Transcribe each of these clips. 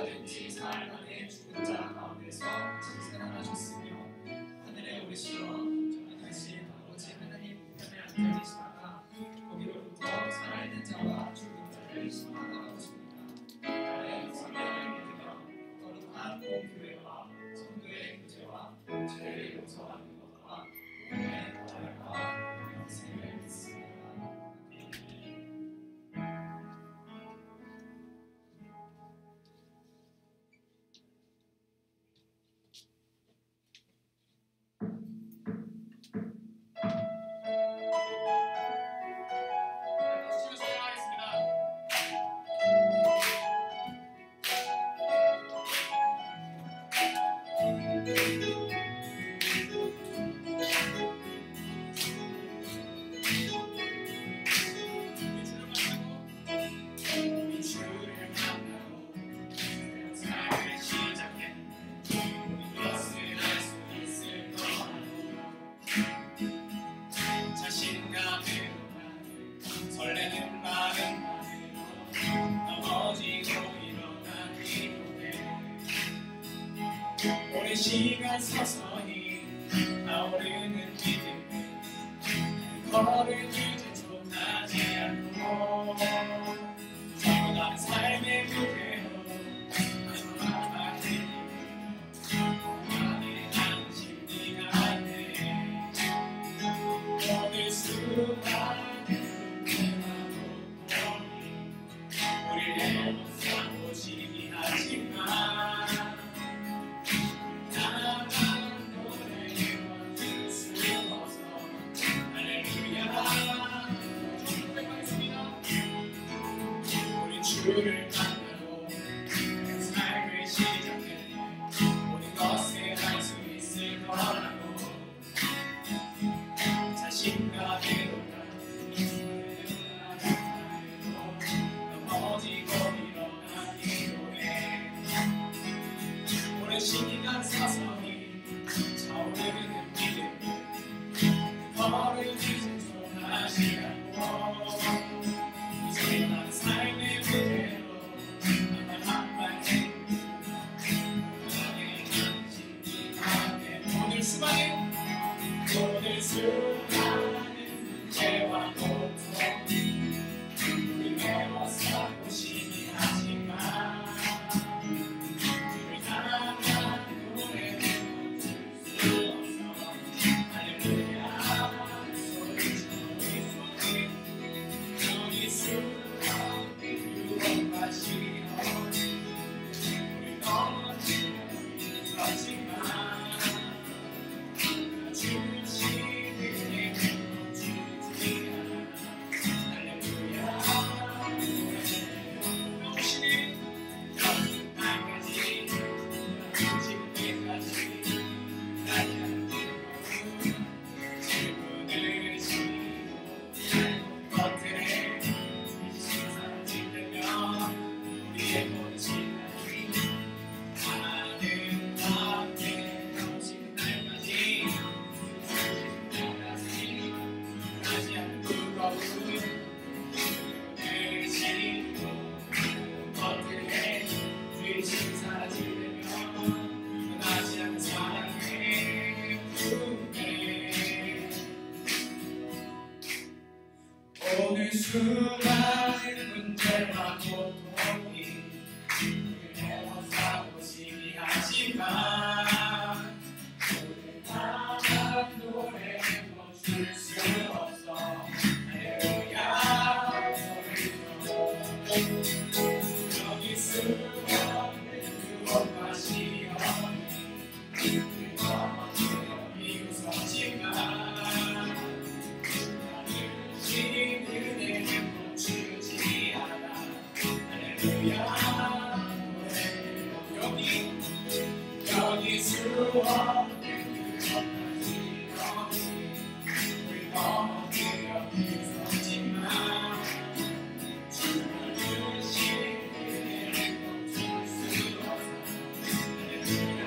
얼마든지 살 안에 죽은 자 가운데서 생활하셨으며 하늘에 오르시어 전능하신 아버지 하나님 편에 앉아계시다가 거기로부터 살아있는 자와 죽은 자를 심판하러 오십니다. 나의 성령을 믿으며 거룩한 공교회와 성도의 교제와 죄를 용서하는 것과 구원의 나라가 영생을 믿습니다. 시간 서서히 타오르는 믿음 거를 이제 쫓아지 않고 전한 삶의 무게로 나의 당신 네가 안내 오늘 수많은 내가 못 우리를 해놓고 시기하지만 주를 만나고 삶을 시작해 모든 것을 할 수 있을 거라고 자신과 배우가 넘어지고 일어나기로 해 오랜 시간 서서히 차오르는 믿음 걸을 이제 전하지 않고 이제 난 삶의 무대로 오늘 수많은 문제와 고통 우리 메워싸고 시기하지만 우리 나만 노래 부를 수 없어 할렐루야 소리쳐 우리 수많은 유혹과 시험 우리 넘어지면 힘들었지만 오늘 수많은 문제와 고통이 우리를 해워싸고 시기하지만 오늘 나만 노래 멈출 수 없어 할렐루야 여기 수없는 유혹과 시험이 우리 넘어지며 미웃었지만 멈추지 않아 할렐루야 여기 수없는 그것까지 우리 넘어지며 미웃었지만 주를 신을 멈출 수 없어 할렐루야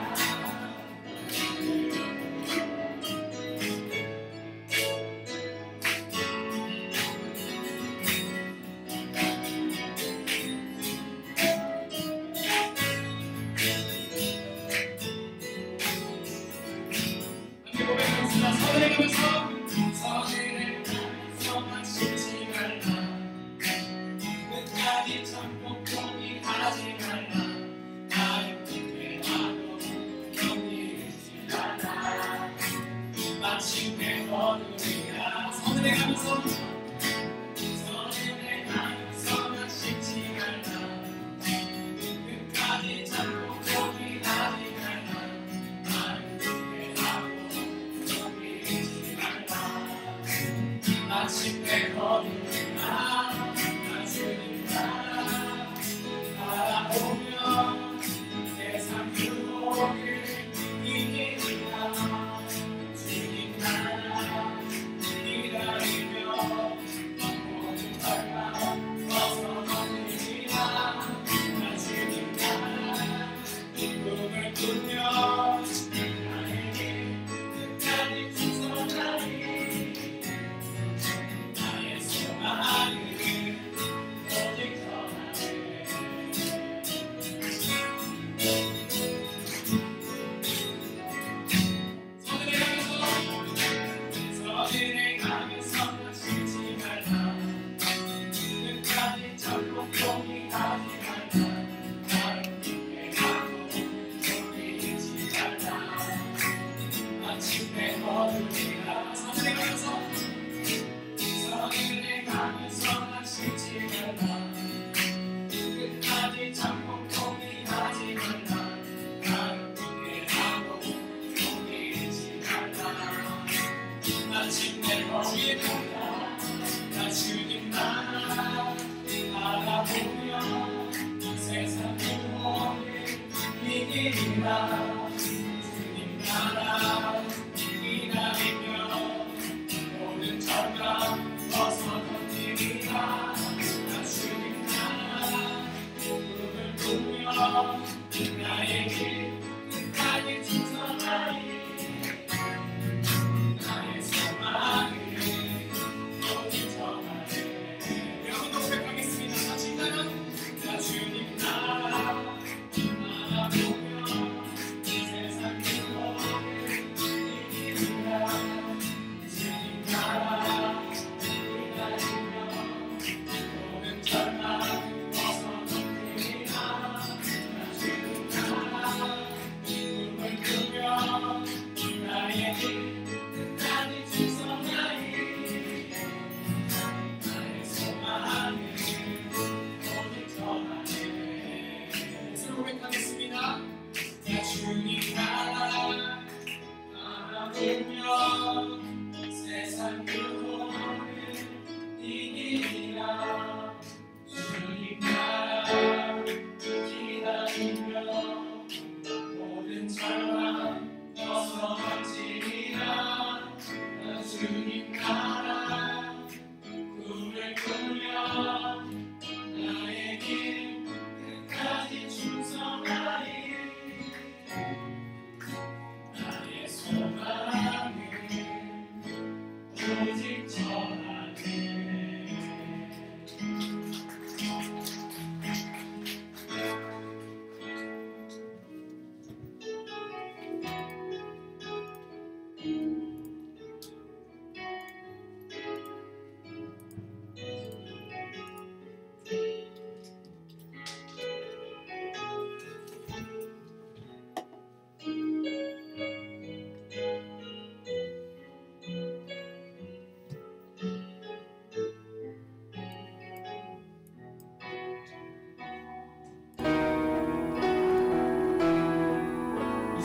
이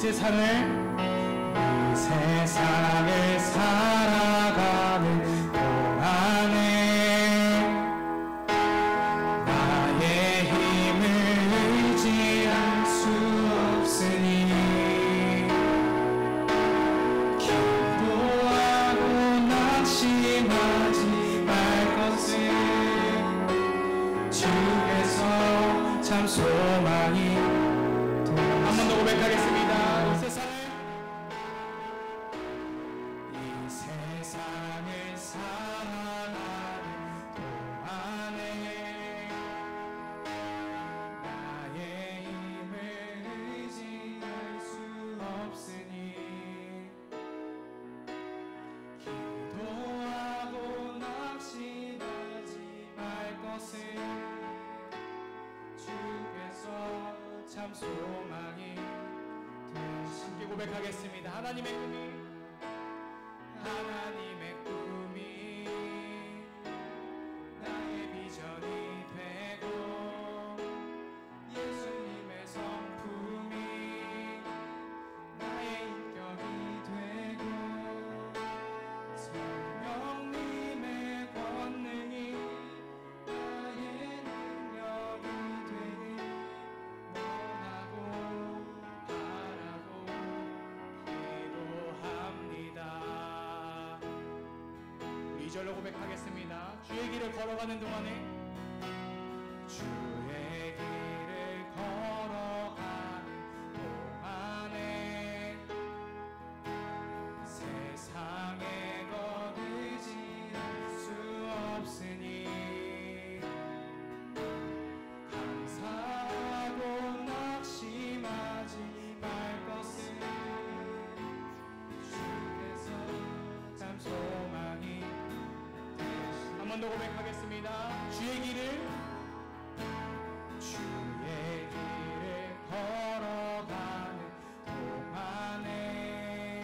세상을 살아가는 동안에 나의 힘을 의지할 수 없으니 기도하고 낙심하지 말 것을 주께서 참 소망이 한 번 더 고백하겠습니다. 세상을 살아가는 동안에 나의 힘을 의지할 수 없으니 기도하고 낙심하지 말 것을 주께서 참 소망이 함께 고백하겠습니다. 하나님의 꿈이 나의 비전이 되고 예수님의 성품이 나의 인격이 되고 성령님의 권능이 나의 능력이 되길 원하고 바라고 기도합니다. 2절로 고백하겠습니다. 주의 길을 걸어가는 동안에 주의 길을 걸어가는 동안에 세상의 것 의지할 수 없으니 감사하고 낙심하지 말 것을 주께서 참 소망이 한 번 더 고백하겠습니다. 주의 길을 걸어가는 동안에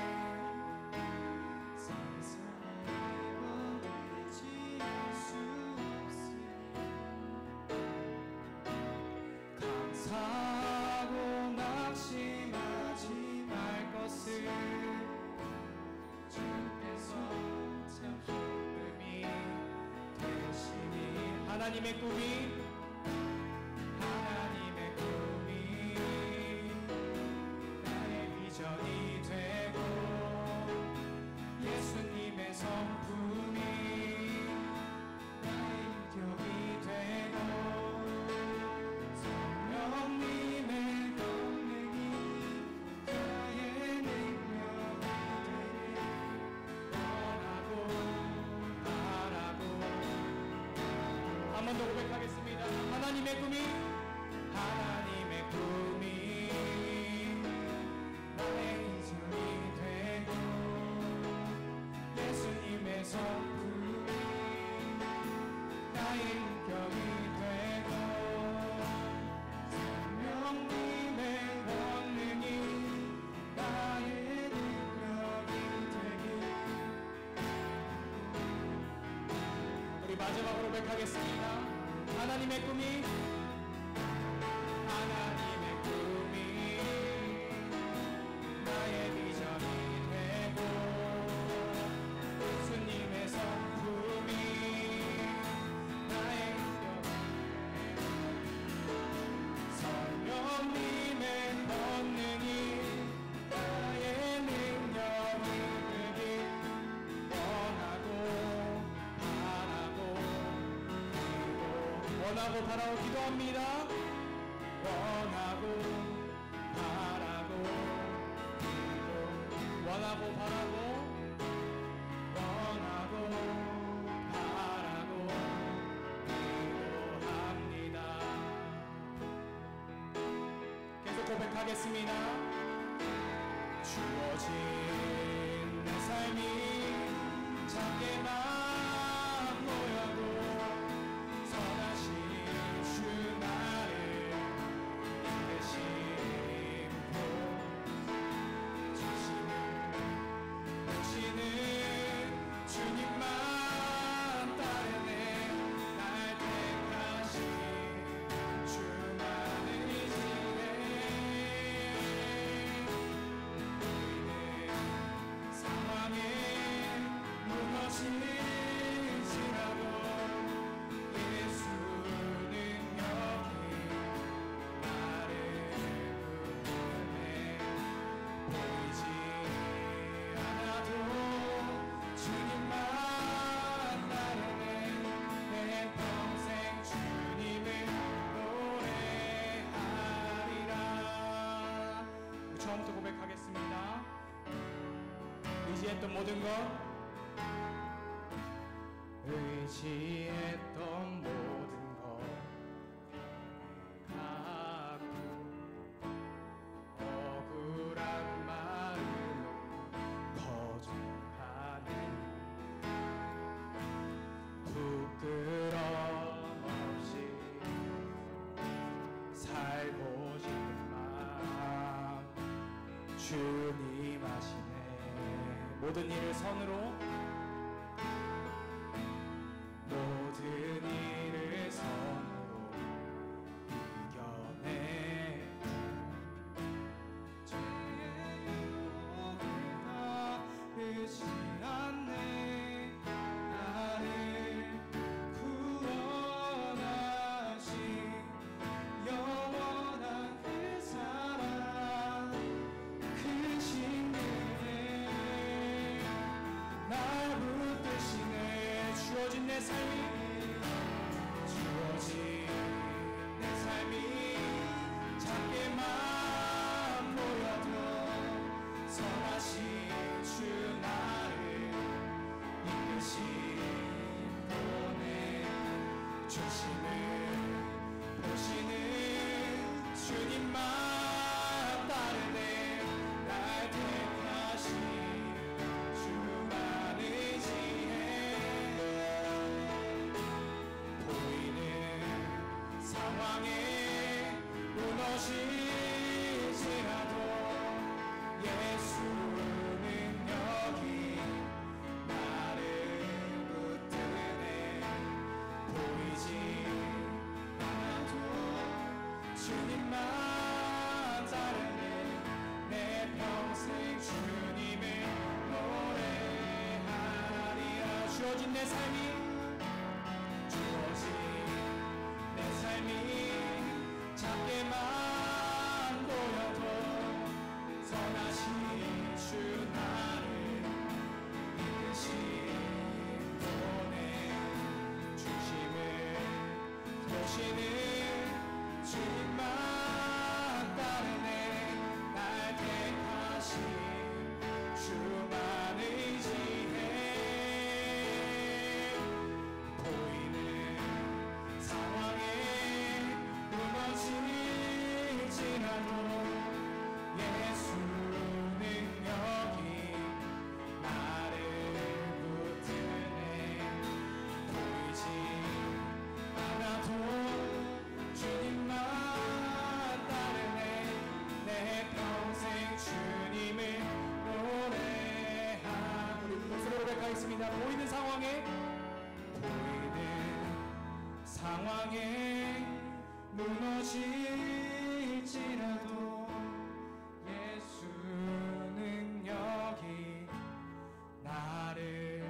세상의 것 의지할 수 없으니 감사하고 낙심하지 말 것을 주께서 참 소금이 되시니 하나님의 꿈이 번 더 고백하겠습니다. 하나님의 꿈이 나의 인생이 되고 예수님의 성품이 나의 인격이 되고 성령님의 권능이 나의 능력이 되길. 우리 마지막으로 고백하겠습니다. 하나님의 꿈이 나의 비전이 되고 예수님의 성품이 나의 인격이 성령님의 권능이 나의 능력이 되길 원하고 바라고 기도합니다. 원하고 바라고 기도합니다. 계속 고백하겠습니다. 주어진 내 삶이 작게만 모여도 선하신 주 나를 이끄심으로 주시는 주님만 따르네. 날 택하신 주만을 의지해. 우리는 상황에 무너질지라도 예수는 여기 나를 부르네. 보이지 않아도 주님만 따르네. 내 평생 주님을 노래하리라. 처음부터 고백하겠습니다. 의지했던 모든 것 의지했던 모든 것 갖고 억울한 마음으로 거듭하네. 부끄러움 없이 살고 싶은 마음 주님 아시네. 모든 일을 선으로 이겨내. 죄의 유혹을 따르지 않네. 나를 구원하신 영원한 그 사랑 크신 그대 날 붙드시네. 주어진 내 삶이 작게만 모여도 선하신 주 나를 이끄시네. 중심을 보시는 주님만 따르네. 날 택하신 주만 의지해. 보이는 상황에 무너지지라도 예수는 여기 나를 붙드네. 보이지 않아도 주님만 따르네. 내 평생 주님을 노래하리라. 주어진 내 삶이 작게만 보여도 선하신 주 나를 이끄시네. 중심을 보시는 주님만 따르네. 날 택하신 주만 의지해. 하겠습니다. 보이는 상황에 무너질지라도 예수 능력이 나를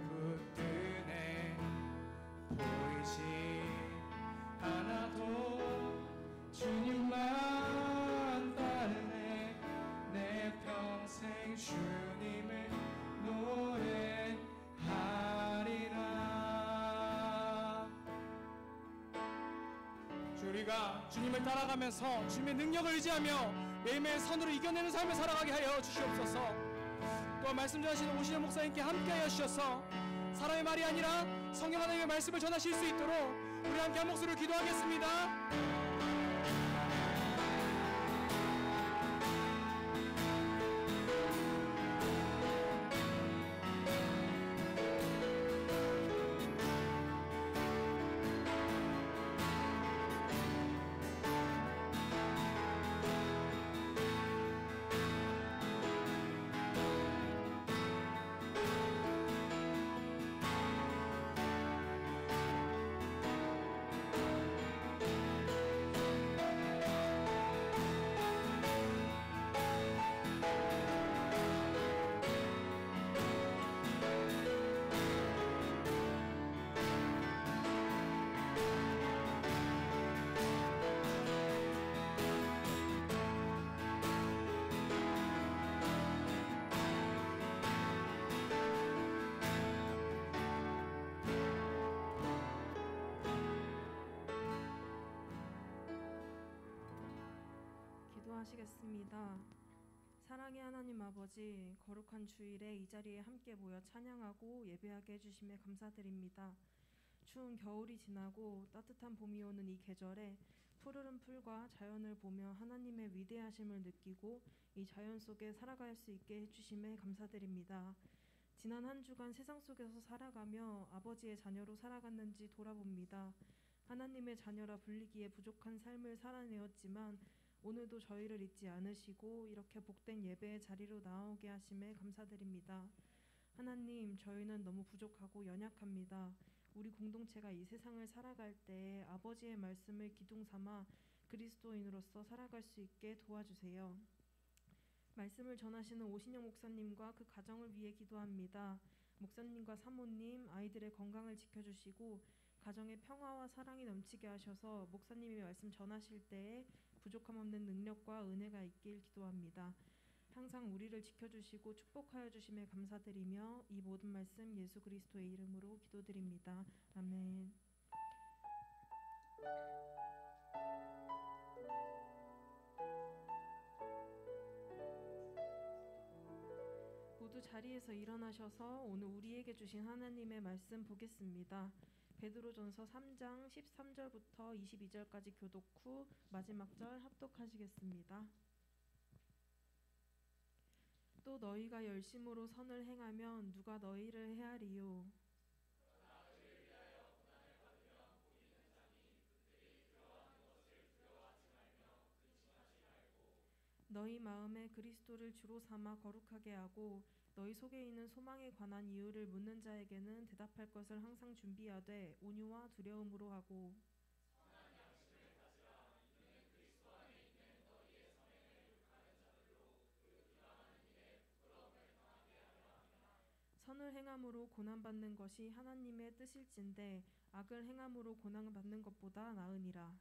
붙드네. 보이지 않아도 주님만 따르네. 내 평생 주님을 노래하리라. 우리가 주님을 따라가면서 주님의 능력을 의지하며 매일매일 선으로 이겨내는 삶을 살아가게 하여 주시옵소서. 또 말씀 전하시는 오신영 목사님께 함께하여 주셔서 사람의 말이 아니라 성령 하나님의 말씀을 전하실 수 있도록 우리 함께 한 목소리로 기도하겠습니다. 기도하시겠습니다. 사랑의 하나님 아버지, 거룩한 주일에 이 자리에 함께 모여 찬양하고 예배하게 해주심에 감사드립니다. 추운 겨울이 지나고 따뜻한 봄이 오는 이 계절에 푸르른 풀과 자연을 보며 하나님의 위대하심을 느끼고 이 자연 속에 살아갈 수 있게 해주심에 감사드립니다. 지난 한 주간 세상 속에서 살아가며 아버지의 자녀로 살아갔는지 돌아봅니다. 하나님의 자녀라 불리기에 부족한 삶을 살아내었지만 오늘도 저희를 잊지 않으시고 이렇게 복된 예배의 자리로 나오게 하심에 감사드립니다. 하나님, 저희는 너무 부족하고 연약합니다. 우리 공동체가 이 세상을 살아갈 때 아버지의 말씀을 기둥 삼아 그리스도인으로서 살아갈 수 있게 도와주세요. 말씀을 전하시는 오신영 목사님과 그 가정을 위해 기도합니다. 목사님과 사모님, 아이들의 건강을 지켜주시고 가정의 평화와 사랑이 넘치게 하셔서 목사님이 말씀 전하실 때에 부족함 없는 능력과 은혜가 있길 기도합니다. 항상 우리를 지켜주시고 축복하여 주심에 감사드리며 이 모든 말씀 예수 그리스도의 이름으로 기도드립니다. 아멘. 모두 자리에서 일어나셔서 오늘 우리에게 주신 하나님의 말씀 보겠습니다. 베드로전서 3장 13절부터 22절까지 교독 후 마지막 절 합독하시겠습니다. 또 너희가 열심으로 선을 행하면 누가 너희를 해하리요? 너희 마음에 그리스도를 주로 삼아 거룩하게 하고 너희 속에 있는 소망에 관한 이유를 묻는 자에게는 대답할 것을 항상 준비하되 온유와 두려움으로 하고 선을 행함으로 고난받는 것이 하나님의 뜻일진데 악을 행함으로 고난받는 것보다 나으니라.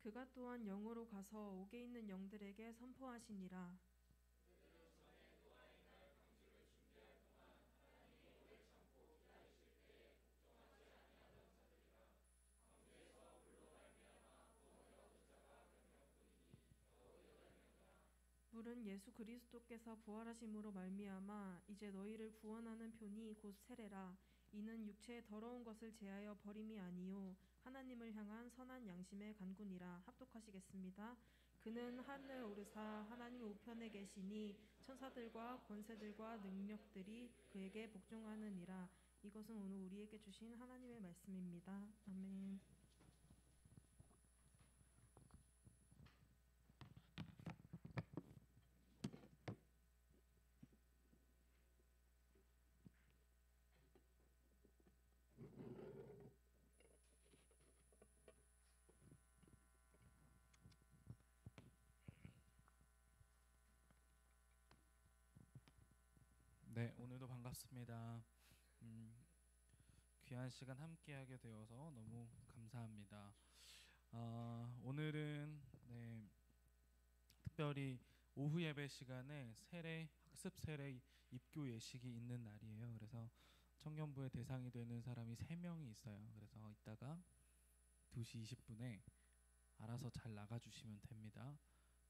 그가 또한 영으로 가서 옥에 있는 영들에게 선포하시니라. 물은 예수 그리스도께서 부활하심으로 말미암아 이제 너희를 구원하는 편이 곧 세례라. 이는 육체의 더러운 것을 제하여 버림이 아니요 하나님을 향한 선한 양심의 간구니라. 합독하시겠습니다. 그는 하늘 오르사 하나님 우편에 계시니 천사들과 권세들과 능력들이 그에게 복종하느니라. 이것은 오늘 우리에게 주신 하나님의 말씀입니다. 아멘. 네, 오늘도 반갑습니다. 귀한 시간 함께하게 되어서 너무 감사합니다. 오늘은 특별히 오후 예배 시간에 학습 세례 입교 예식이 있는 날이에요. 그래서 청년부의 대상이 되는 사람이 3명이 있어요. 그래서 이따가 2시 20분에 알아서 잘 나가주시면 됩니다.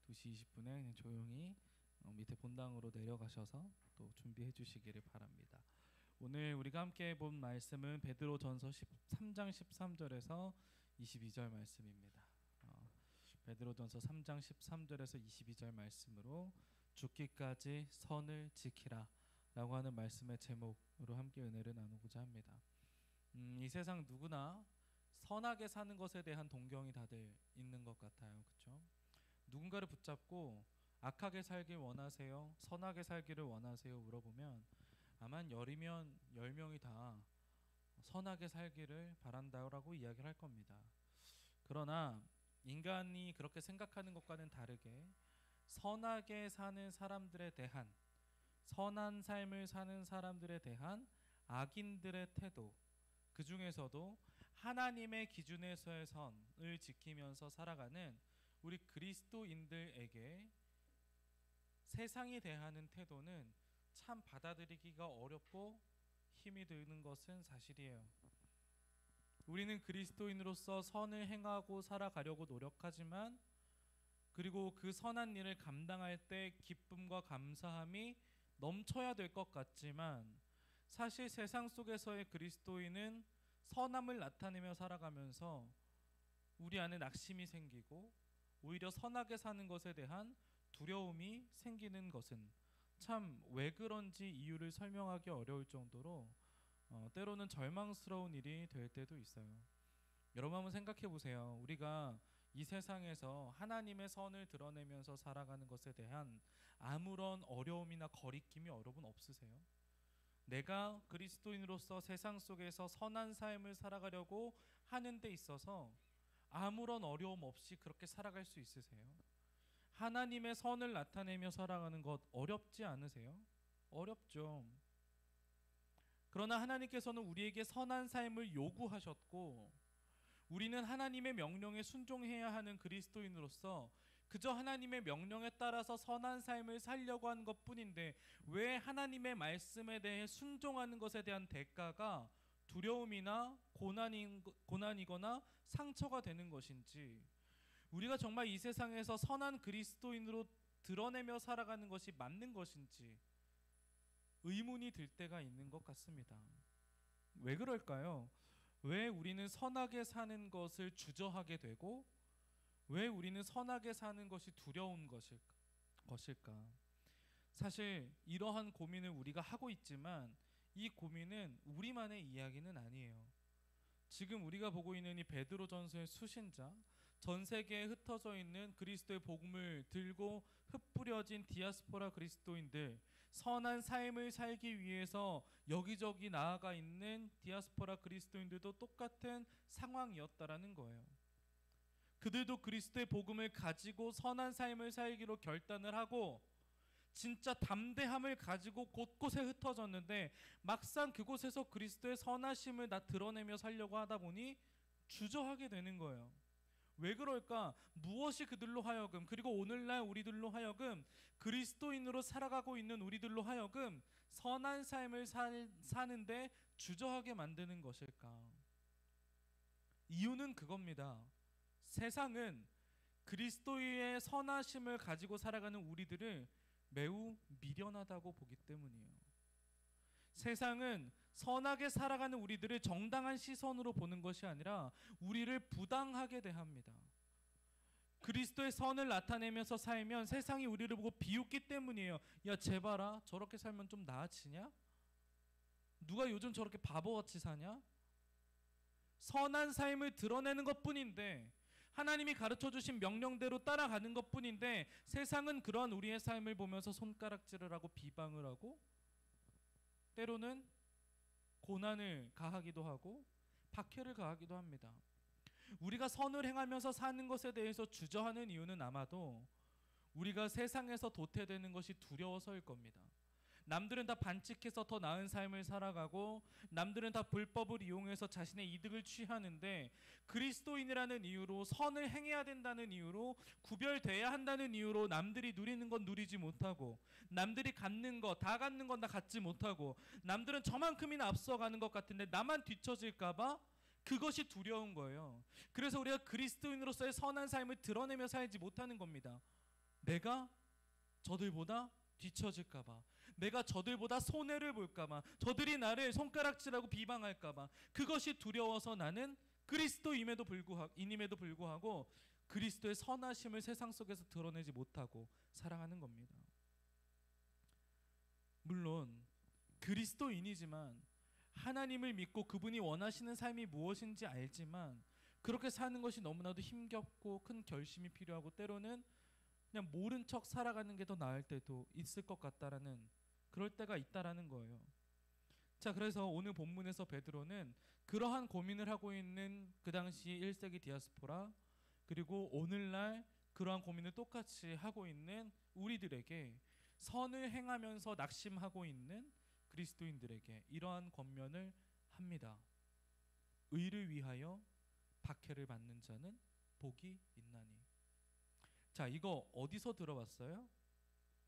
2시 20분에 그냥 조용히 밑에 본당으로 내려가셔서 또 준비해 주시기를 바랍니다. 오늘 우리가 함께 본 말씀은 베드로전서 3장 13절에서 22절 말씀입니다. 베드로전서 3장 13절에서 22절 말씀으로 죽기까지 선을 지키라 라고 하는 말씀의 제목으로 함께 은혜를 나누고자 합니다. 이 세상 누구나 선하게 사는 것에 대한 동경이 다들 있는 것 같아요. 그렇죠? 누군가를 붙잡고 악하게 살길 원하세요? 선하게 살기를 원하세요? 물어보면 아마 10이면 10명이 다 선하게 살기를 바란다라고 이야기를 할 겁니다. 그러나 인간이 그렇게 생각하는 것과는 다르게 선하게 사는 사람들에 대한, 선한 삶을 사는 사람들에 대한 악인들의 태도, 그 중에서도 하나님의 기준에서의 선을 지키면서 살아가는 우리 그리스도인들에게 세상이 대하는 태도는 참 받아들이기가 어렵고 힘이 드는 것은 사실이에요. 우리는 그리스도인으로서 선을 행하고 살아가려고 노력하지만, 그리고 그 선한 일을 감당할 때 기쁨과 감사함이 넘쳐야 될 것 같지만, 사실 세상 속에서의 그리스도인은 선함을 나타내며 살아가면서 우리 안에 낙심이 생기고 오히려 선하게 사는 것에 대한 두려움이 생기는 것은 참 왜 그런지 이유를 설명하기 어려울 정도로 때로는 절망스러운 일이 될 때도 있어요. 여러분 한번 생각해 보세요. 우리가 이 세상에서 하나님의 선을 드러내면서 살아가는 것에 대한 아무런 어려움이나 거리낌이 여러분 없으세요? 내가 그리스도인으로서 세상 속에서 선한 삶을 살아가려고 하는 데 있어서 아무런 어려움 없이 그렇게 살아갈 수 있으세요? 하나님의 선을 나타내며 살아가는 것 어렵지 않으세요? 어렵죠. 그러나 하나님께서는 우리에게 선한 삶을 요구하셨고, 우리는 하나님의 명령에 순종해야 하는 그리스도인으로서 그저 하나님의 명령에 따라서 선한 삶을 살려고 하는 것뿐인데, 왜 하나님의 말씀에 대해 순종하는 것에 대한 대가가 두려움이나 고난이거나 상처가 되는 것인지, 우리가 정말 이 세상에서 선한 그리스도인으로 드러내며 살아가는 것이 맞는 것인지 의문이 들 때가 있는 것 같습니다. 왜 그럴까요? 왜 우리는 선하게 사는 것을 주저하게 되고, 왜 우리는 선하게 사는 것이 두려운 것일까? 사실 이러한 고민을 우리가 하고 있지만 이 고민은 우리만의 이야기는 아니에요. 지금 우리가 보고 있는 이 베드로전서의 수신자, 전 세계에 흩어져 있는 그리스도의 복음을 들고 흩뿌려진 디아스포라 그리스도인들, 선한 삶을 살기 위해서 여기저기 나아가 있는 디아스포라 그리스도인들도 똑같은 상황이었다라는 거예요. 그들도 그리스도의 복음을 가지고 선한 삶을 살기로 결단을 하고 진짜 담대함을 가지고 곳곳에 흩어졌는데, 막상 그곳에서 그리스도의 선하심을 드러내며 살려고 하다 보니 주저하게 되는 거예요. 왜 그럴까? 무엇이 그들로 하여금, 그리고 오늘날 우리들로 하여금, 그리스도인으로 살아가고 있는 우리들로 하여금 선한 삶을 사는데 주저하게 만드는 것일까? 이유는 그겁니다. 세상은 그리스도의 선하심을 가지고 살아가는 우리들을 매우 미련하다고 보기 때문이에요. 세상은 선하게 살아가는 우리들을 정당한 시선으로 보는 것이 아니라 우리를 부당하게 대합니다. 그리스도의 선을 나타내면서 살면 세상이 우리를 보고 비웃기 때문이에요. 야, 쟤 봐라, 저렇게 살면 좀 나아지냐? 누가 요즘 저렇게 바보같이 사냐? 선한 삶을 드러내는 것뿐인데, 하나님이 가르쳐 주신 명령대로 따라가는 것뿐인데, 세상은 그러한 우리의 삶을 보면서 손가락질을 하고 비방을 하고 때로는 고난을 가하기도 하고 박해를 가하기도 합니다. 우리가 선을 행하면서 사는 것에 대해서 주저하는 이유는 아마도 우리가 세상에서 도태되는 것이 두려워서일 겁니다. 남들은 다 반칙해서 더 나은 삶을 살아가고, 남들은 다 불법을 이용해서 자신의 이득을 취하는데, 그리스도인이라는 이유로, 선을 행해야 된다는 이유로, 구별돼야 한다는 이유로 남들이 누리는 건 누리지 못하고, 남들이 갖는 거, 다 갖는 건 다 갖지 못하고, 남들은 저만큼이나 앞서가는 것 같은데 나만 뒤처질까봐 그것이 두려운 거예요. 그래서 우리가 그리스도인으로서의 선한 삶을 드러내며 살지 못하는 겁니다. 내가 저들보다 뒤처질까봐, 내가 저들보다 손해를 볼까봐, 저들이 나를 손가락질하고 비방할까봐, 그것이 두려워서 나는 그리스도임에도 불구하고 그리스도의 선하심을 세상 속에서 드러내지 못하고 살아가는 겁니다. 물론 그리스도인이지만, 하나님을 믿고 그분이 원하시는 삶이 무엇인지 알지만, 그렇게 사는 것이 너무나도 힘겹고 큰 결심이 필요하고, 때로는 그냥 모른 척 살아가는 게 더 나을 때도 있을 것 같다라는, 그럴 때가 있다라는 거예요. 자, 그래서 오늘 본문에서 베드로는 그러한 고민을 하고 있는 그 당시 1세기 디아스포라, 그리고 오늘날 그러한 고민을 똑같이 하고 있는 우리들에게, 선을 행하면서 낙심하고 있는 그리스도인들에게 이러한 권면을 합니다. 의를 위하여 박해를 받는 자는 복이 있나니. 자, 이거 어디서 들어봤어요?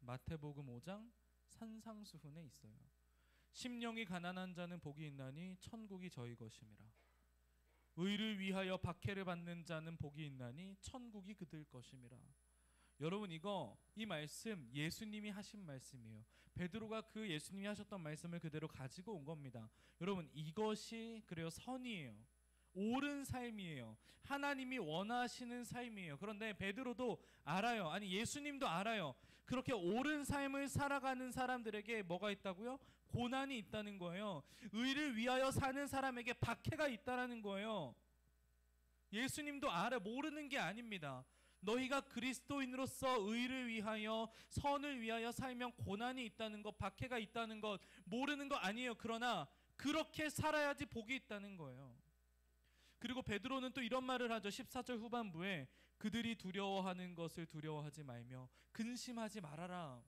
마태복음 5장 산상수훈에 있어요. 심령이 가난한 자는 복이 있나니 천국이 저희 것임이라. 의를 위하여 박해를 받는 자는 복이 있나니 천국이 그들 것임이라. 여러분, 이 말씀 예수님이 하신 말씀이에요. 베드로가 그 예수님이 하셨던 말씀을 그대로 가지고 온 겁니다. 여러분, 이것이 그래요 선이에요. 옳은 삶이에요. 하나님이 원하시는 삶이에요. 그런데 베드로도 알아요. 아니, 예수님도 알아요. 그렇게 옳은 삶을 살아가는 사람들에게 뭐가 있다고요? 고난이 있다는 거예요. 의를 위하여 사는 사람에게 박해가 있다는 거예요. 예수님도 알아, 모르는 게 아닙니다. 너희가 그리스도인으로서 의를 위하여, 선을 위하여 살면 고난이 있다는 것, 박해가 있다는 것 모르는 거 아니에요. 그러나 그렇게 살아야지 복이 있다는 거예요. 그리고 베드로는 또 이런 말을 하죠. 14절 후반부에 그들이 두려워하는 것을 두려워하지 말며 근심하지 말아라.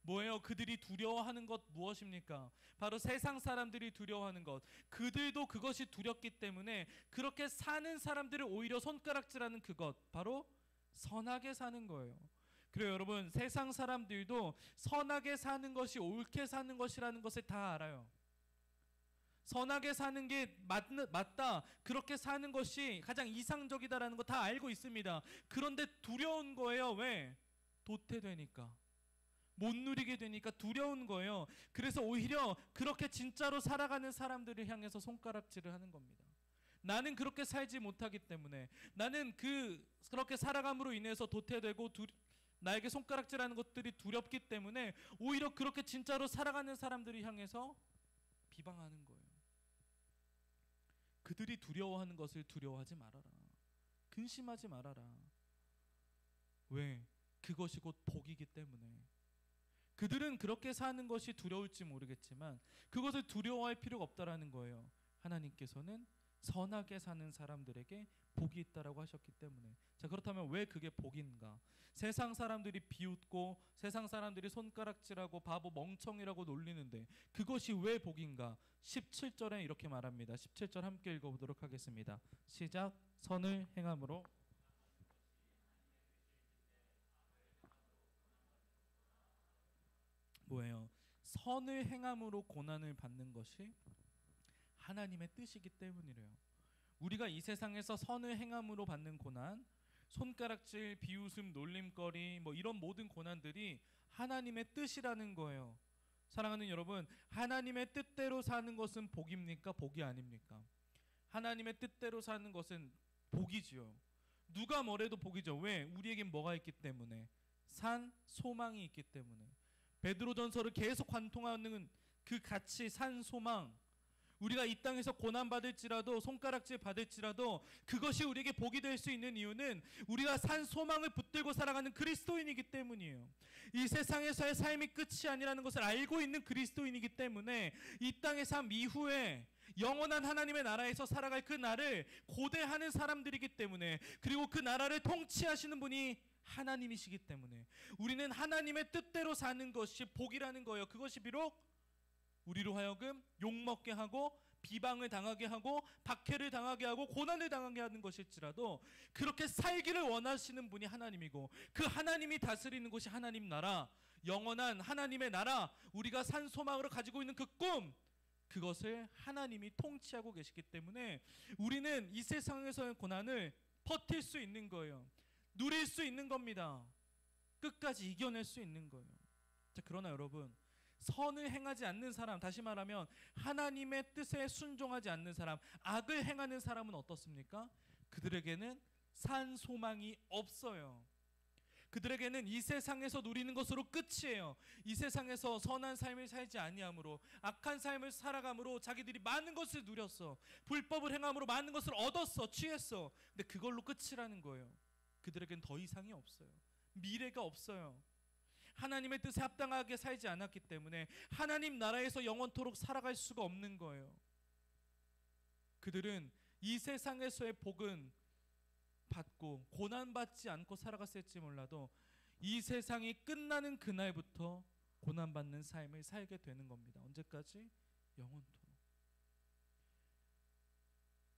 뭐예요? 그들이 두려워하는 것 무엇입니까? 바로 세상 사람들이 두려워하는 것. 그들도 그것이 두렵기 때문에 그렇게 사는 사람들을 오히려 손가락질하는 그것, 바로 선하게 사는 거예요. 그래요, 여러분, 세상 사람들도 선하게 사는 것이 옳게 사는 것이라는 것을 다 알아요. 선하게 사는 게 맞다, 그렇게 사는 것이 가장 이상적이다라는 거 다 알고 있습니다. 그런데 두려운 거예요. 왜? 도태되니까, 못 누리게 되니까 두려운 거예요. 그래서 오히려 그렇게 진짜로 살아가는 사람들을 향해서 손가락질을 하는 겁니다. 나는 그렇게 살지 못하기 때문에, 나는 그렇게 살아감으로 인해서 도태되고 나에게 손가락질하는 것들이 두렵기 때문에 오히려 그렇게 진짜로 살아가는 사람들을 향해서 비방하는 거예요. 그들이 두려워하는 것을 두려워하지 말아라. 근심하지 말아라. 왜? 그것이 곧 복이기 때문에. 그들은 그렇게 사는 것이 두려울지 모르겠지만 그것을 두려워할 필요가 없다라는 거예요. 하나님께서는 선하게 사는 사람들에게 복이 있다라고 하셨기 때문에. 자, 그렇다면 왜 그게 복인가? 세상 사람들이 비웃고 세상 사람들이 손가락질하고 바보 멍청이라고 놀리는데 그것이 왜 복인가? 17절에 이렇게 말합니다. 17절 함께 읽어보도록 하겠습니다. 시작. 선을 행함으로 뭐예요? 선을 행함으로 고난을 받는 것이 하나님의 뜻이기 때문이래요. 우리가 이 세상에서 선을 행함으로 받는 고난, 손가락질, 비웃음, 놀림거리, 이런 모든 고난들이 하나님의 뜻이라는 거예요. 사랑하는 여러분, 하나님의 뜻대로 사는 것은 복입니까? 복이 아닙니까? 하나님의 뜻대로 사는 것은 복이지요. 누가 뭐래도 복이죠. 왜? 우리에겐 뭐가 있기 때문에? 산, 소망이 있기 때문에. 베드로전서를 계속 관통하는 그 가치, 산, 소망, 우리가 이 땅에서 고난받을지라도 손가락질 받을지라도 그것이 우리에게 복이 될 수 있는 이유는 우리가 산 소망을 붙들고 살아가는 그리스도인이기 때문이에요. 이 세상에서의 삶이 끝이 아니라는 것을 알고 있는 그리스도인이기 때문에 이 땅의 삶 이후에 영원한 하나님의 나라에서 살아갈 그 날을 고대하는 사람들이기 때문에, 그리고 그 나라를 통치하시는 분이 하나님이시기 때문에 우리는 하나님의 뜻대로 사는 것이 복이라는 거예요. 그것이 비록 우리로 하여금 욕먹게 하고 비방을 당하게 하고 박해를 당하게 하고 고난을 당하게 하는 것일지라도 그렇게 살기를 원하시는 분이 하나님이고, 그 하나님이 다스리는 것이 하나님 나라, 영원한 하나님의 나라, 우리가 산 소망으로 가지고 있는 그 꿈, 그것을 하나님이 통치하고 계시기 때문에 우리는 이 세상에서의 고난을 버틸 수 있는 거예요. 누릴 수 있는 겁니다. 끝까지 이겨낼 수 있는 거예요. 자, 그러나 여러분, 선을 행하지 않는 사람, 다시 말하면 하나님의 뜻에 순종하지 않는 사람, 악을 행하는 사람은 어떻습니까? 그들에게는 산 소망이 없어요. 그들에게는 이 세상에서 누리는 것으로 끝이에요. 이 세상에서 선한 삶을 살지 아니함으로, 악한 삶을 살아감으로 자기들이 많은 것을 누렸어. 불법을 행함으로 많은 것을 얻었어, 취했어. 근데 그걸로 끝이라는 거예요. 그들에겐 더 이상이 없어요. 미래가 없어요. 하나님의 뜻에 합당하게 살지 않았기 때문에 하나님 나라에서 영원토록 살아갈 수가 없는 거예요. 그들은 이 세상에서의 복은 받고 고난받지 않고 살아갔을지 몰라도 이 세상이 끝나는 그날부터 고난받는 삶을 살게 되는 겁니다. 언제까지? 영원토록.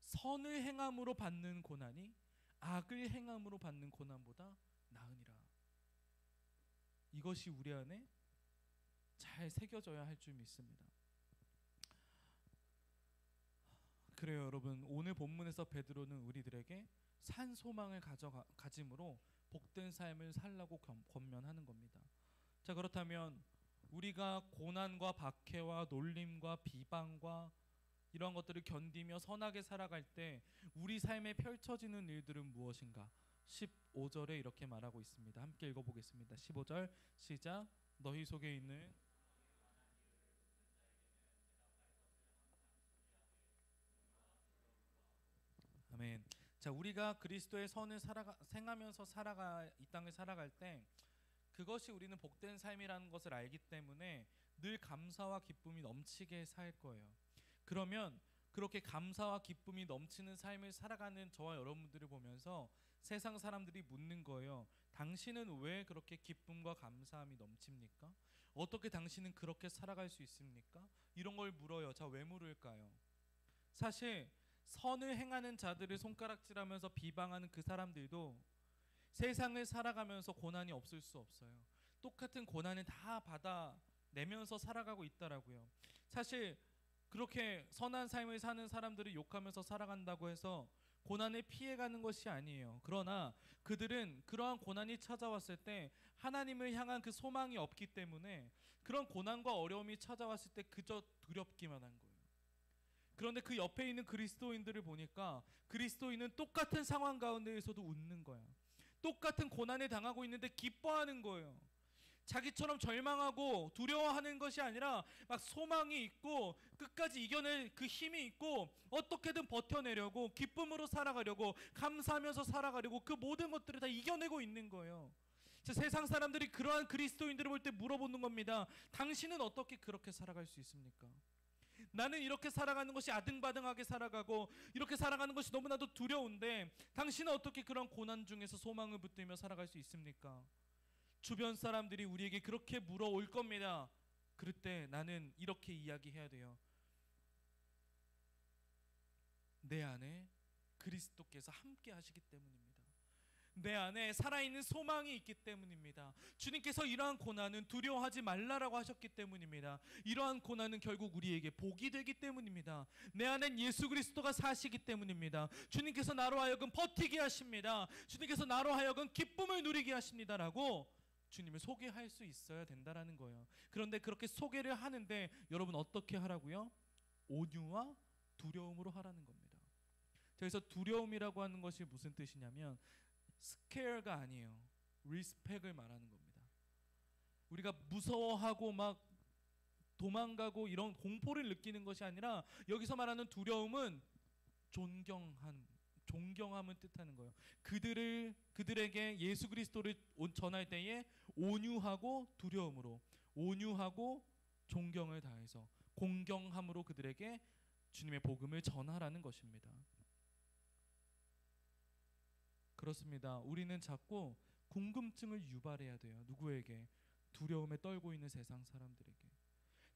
선을 행함으로 받는 고난이 악을 행함으로 받는 고난보다 나으니라. 이것이 우리 안에 잘 새겨져야 할 줄 믿습니다. 그래요, 여러분. 오늘 본문에서 베드로는 우리들에게 산 소망을 가짐으로 복된 삶을 살라고 권면하는 겁니다. 자, 그렇다면 우리가 고난과 박해와 놀림과 비방과 이런 것들을 견디며 선하게 살아갈 때 우리 삶에 펼쳐지는 일들은 무엇인가? 15절에 이렇게 말하고 있습니다. 함께 읽어보겠습니다. 15절 시작. 너희 속에 있는 아멘. 자, 우리가 그리스도의 선을 생하면서 이 땅을 살아갈 때 그것이 우리는 복된 삶이라는 것을 알기 때문에 늘 감사와 기쁨이 넘치게 살 거예요. 그러면 그렇게 감사와 기쁨이 넘치는 삶을 살아가는 저와 여러분들을 보면서 세상 사람들이 묻는 거예요. 당신은 왜 그렇게 기쁨과 감사함이 넘칩니까? 어떻게 당신은 그렇게 살아갈 수 있습니까? 이런 걸 물어요. 자, 왜 물을까요? 사실 선을 행하는 자들을 손가락질하면서 비방하는 그 사람들도 세상을 살아가면서 고난이 없을 수 없어요. 똑같은 고난을 다 받아내면서 살아가고 있더라고요. 사실 그렇게 선한 삶을 사는 사람들을 욕하면서 살아간다고 해서 고난을 피해가는 것이 아니에요. 그러나 그들은 그러한 고난이 찾아왔을 때 하나님을 향한 그 소망이 없기 때문에 그런 고난과 어려움이 찾아왔을 때 그저 두렵기만 한 거예요. 그런데 그 옆에 있는 그리스도인들을 보니까 그리스도인은 똑같은 상황 가운데에서도 웃는 거야. 똑같은 고난을 당하고 있는데 기뻐하는 거예요. 자기처럼 절망하고 두려워하는 것이 아니라 막 소망이 있고 끝까지 이겨낼 그 힘이 있고 어떻게든 버텨내려고, 기쁨으로 살아가려고, 감사하면서 살아가려고 그 모든 것들을 다 이겨내고 있는 거예요. 세상 사람들이 그러한 그리스도인들을 볼 때 물어보는 겁니다. 당신은 어떻게 그렇게 살아갈 수 있습니까? 나는 이렇게 살아가는 것이 아등바등하게 살아가고 이렇게 살아가는 것이 너무나도 두려운데 당신은 어떻게 그런 고난 중에서 소망을 붙들며 살아갈 수 있습니까? 주변 사람들이 우리에게 그렇게 물어올 겁니다. 그럴 때 나는 이렇게 이야기해야 돼요. 내 안에 그리스도께서 함께 하시기 때문입니다. 내 안에 살아있는 소망이 있기 때문입니다. 주님께서 이러한 고난은 두려워하지 말라라고 하셨기 때문입니다. 이러한 고난은 결국 우리에게 복이 되기 때문입니다. 내 안엔 예수 그리스도가 사시기 때문입니다. 주님께서 나로 하여금 버티게 하십니다. 주님께서 나로 하여금 기쁨을 누리게 하십니다라고 주님을 소개할 수 있어야 된다라는 거예요. 그런데 그렇게 소개를 하는데 여러분 어떻게 하라고요? 온유와 두려움으로 하라는 겁니다. 그래서 두려움이라고 하는 것이 무슨 뜻이냐면 scare가 아니에요. respect을 말하는 겁니다. 우리가 무서워하고 막 도망가고 이런 공포를 느끼는 것이 아니라 여기서 말하는 두려움은 존경함을 뜻하는 거예요. 그들에게 예수 그리스도를 전할 때에 온유하고 두려움으로, 온유하고 존경을 다해서, 공경함으로 그들에게 주님의 복음을 전하라는 것입니다. 그렇습니다. 우리는 자꾸 궁금증을 유발해야 돼요. 누구에게? 두려움에 떨고 있는 세상 사람들에게.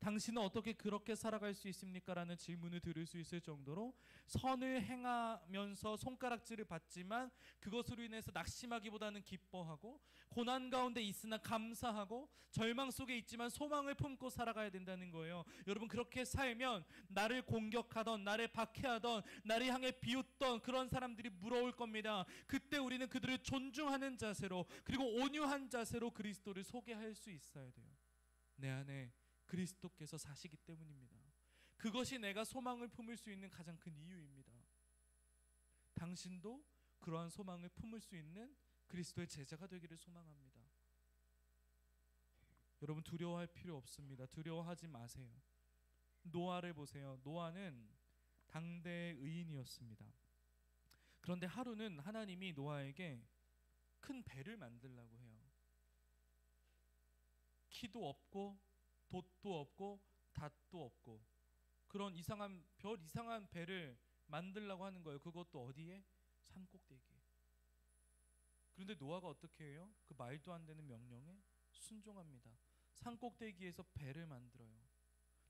당신은 어떻게 그렇게 살아갈 수 있습니까? 라는 질문을 들을 수 있을 정도로 선을 행하면서 손가락질을 받지만 그것으로 인해서 낙심하기보다는 기뻐하고, 고난 가운데 있으나 감사하고, 절망 속에 있지만 소망을 품고 살아가야 된다는 거예요. 여러분, 그렇게 살면 나를 공격하던, 나를 박해하던, 나를 향해 비웃던 그런 사람들이 물어올 겁니다. 그때 우리는 그들을 존중하는 자세로, 그리고 온유한 자세로 그리스도를 소개할 수 있어야 돼요. 내 안에 그리스도께서 사시기 때문입니다. 그것이 내가 소망을 품을 수 있는 가장 큰 이유입니다. 당신도 그러한 소망을 품을 수 있는 그리스도의 제자가 되기를 소망합니다. 여러분, 두려워할 필요 없습니다. 두려워하지 마세요. 노아를 보세요. 노아는 당대의 의인이었습니다. 그런데 하루는 하나님이 노아에게 큰 배를 만들라고 해요. 키도 없고 돛도 없고 닷도 없고 그런 별 이상한 배를 만들라고 하는 거예요. 그것도 어디에? 산꼭대기에. 그런데 노아가 어떻게 해요? 그 말도 안 되는 명령에 순종합니다. 산꼭대기에서 배를 만들어요.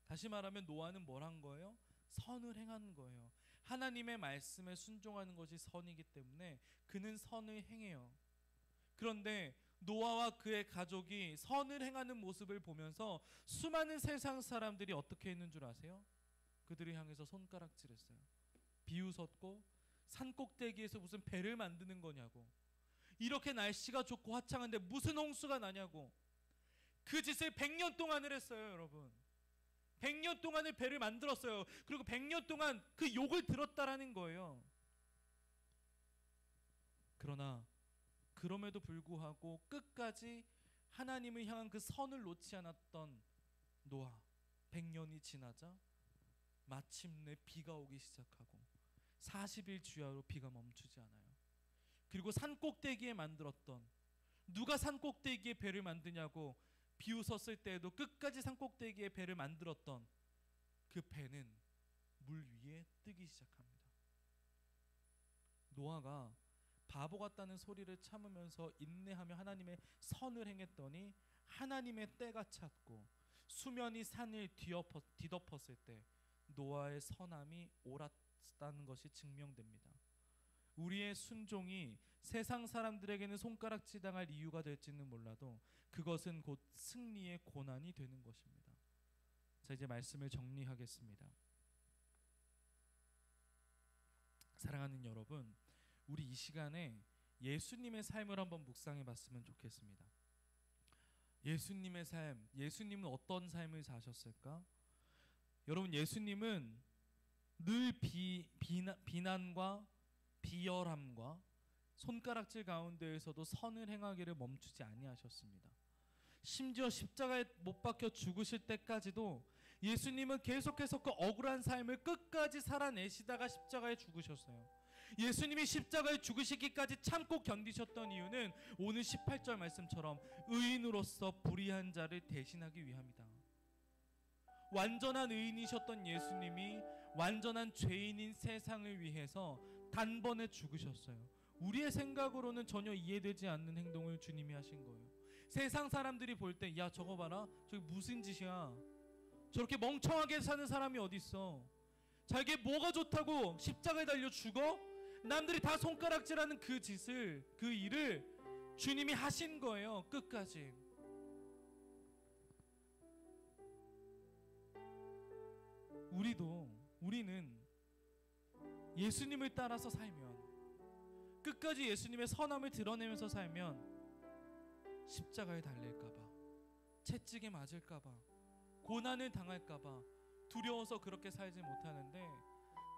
다시 말하면 노아는 뭘 한 거예요? 선을 행하는 거예요. 하나님의 말씀에 순종하는 것이 선이기 때문에 그는 선을 행해요. 그런데 노아와 그의 가족이 선을 행하는 모습을 보면서 수많은 세상 사람들이 어떻게 했는 줄 아세요? 그들을 향해서 손가락질했어요. 비웃었고, 산꼭대기에서 무슨 배를 만드는 거냐고, 이렇게 날씨가 좋고 화창한데 무슨 홍수가 나냐고, 그 짓을 100년 동안을 했어요. 여러분, 100년 동안을 배를 만들었어요. 그리고 100년 동안 그 욕을 들었다라는 거예요. 그러나 그럼에도 불구하고 끝까지 하나님을 향한 그 선을 놓지 않았던 노아, 100년이 지나자 마침내 비가 오기 시작하고 40일 주야로 비가 멈추지 않아요. 그리고 산꼭대기에 만들었던, 누가 산꼭대기에 배를 만드냐고 비웃었을 때에도 끝까지 산꼭대기에 배를 만들었던 그 배는 물 위에 뜨기 시작합니다. 노아가 바보 같다는 소리를 참으면서 인내하며 하나님의 선을 행했더니 하나님의 때가 찼고 수면이 산을 뒤덮었을 때 노아의 선함이 옳았다는 것이 증명됩니다. 우리의 순종이 세상 사람들에게는 손가락질 당할 이유가 될지는 몰라도 그것은 곧 승리의 고난이 되는 것입니다. 자, 이제 말씀을 정리하겠습니다. 사랑하는 여러분, 우리 이 시간에 예수님의 삶을 한번 묵상해 봤으면 좋겠습니다. 예수님의 삶, 예수님은 어떤 삶을 사셨을까? 여러분, 예수님은 늘 비난과 비열함과 손가락질 가운데에서도 선을 행하기를 멈추지 아니하셨습니다. 심지어 십자가에 못 박혀 죽으실 때까지도 예수님은 계속해서 그 억울한 삶을 끝까지 살아내시다가 십자가에 죽으셨어요. 예수님이 십자가에 죽으시기까지 참고 견디셨던 이유는 오늘 18절 말씀처럼 의인으로서 불의한 자를 대신하기 위함이다. 완전한 의인이셨던 예수님이 완전한 죄인인 세상을 위해서 단번에 죽으셨어요. 우리의 생각으로는 전혀 이해되지 않는 행동을 주님이 하신 거예요. 세상 사람들이 볼 때, 야, 저거 봐라, 저게 무슨 짓이야, 저렇게 멍청하게 사는 사람이 어디 있어, 자기게 뭐가 좋다고 십자가에 달려 죽어? 남들이 다 손가락질하는 그 짓을, 그 일을 주님이 하신 거예요. 끝까지. 우리는 예수님을 따라서 살면, 끝까지 예수님의 선함을 드러내면서 살면 십자가에 달릴까봐, 채찍에 맞을까봐, 고난을 당할까봐 두려워서 그렇게 살지 못하는데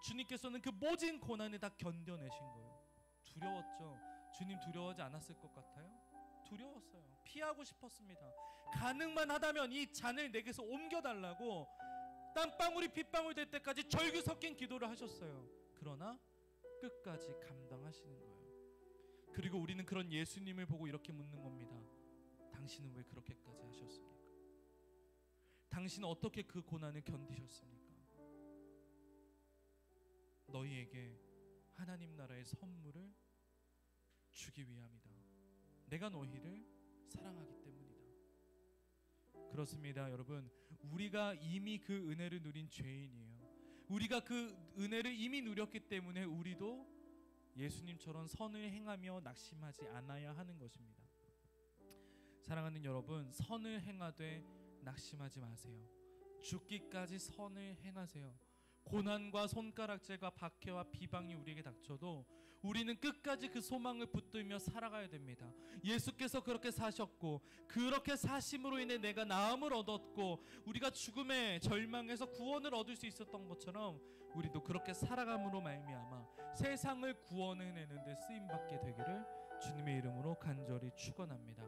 주님께서는 그 모진 고난을 다 견뎌내신 거예요. 두려웠죠? 주님 두려워하지 않았을 것 같아요? 두려웠어요. 피하고 싶었습니다. 가능만 하다면 이 잔을 내게서 옮겨달라고 땀방울이 핏방울 될 때까지 절규 섞인 기도를 하셨어요. 그러나 끝까지 감당하시는 거예요. 그리고 우리는 그런 예수님을 보고 이렇게 묻는 겁니다. 당신은 왜 그렇게까지 하셨습니까? 당신은 어떻게 그 고난을 견디셨습니까? 너희에게 하나님 나라의 선물을 주기 위함이다. 내가 너희를 사랑하기 때문이다. 그렇습니다, 여러분. 우리가 이미 그 은혜를 누린 죄인이에요. 우리가 그 은혜를 이미 누렸기 때문에 우리도 예수님처럼 선을 행하며 낙심하지 않아야 하는 것입니다. 사랑하는 여러분, 선을 행하되 낙심하지 마세요. 죽기까지 선을 행하세요. 고난과 손가락질과 박해와 비방이 우리에게 닥쳐도 우리는 끝까지 그 소망을 붙들며 살아가야 됩니다. 예수께서 그렇게 사셨고 그렇게 사심으로 인해 내가 나음을 얻었고 우리가 죽음의 절망에서 구원을 얻을 수 있었던 것처럼 우리도 그렇게 살아감으로 말미암아 세상을 구원해내는 데 쓰임받게 되기를 주님의 이름으로 간절히 축원합니다.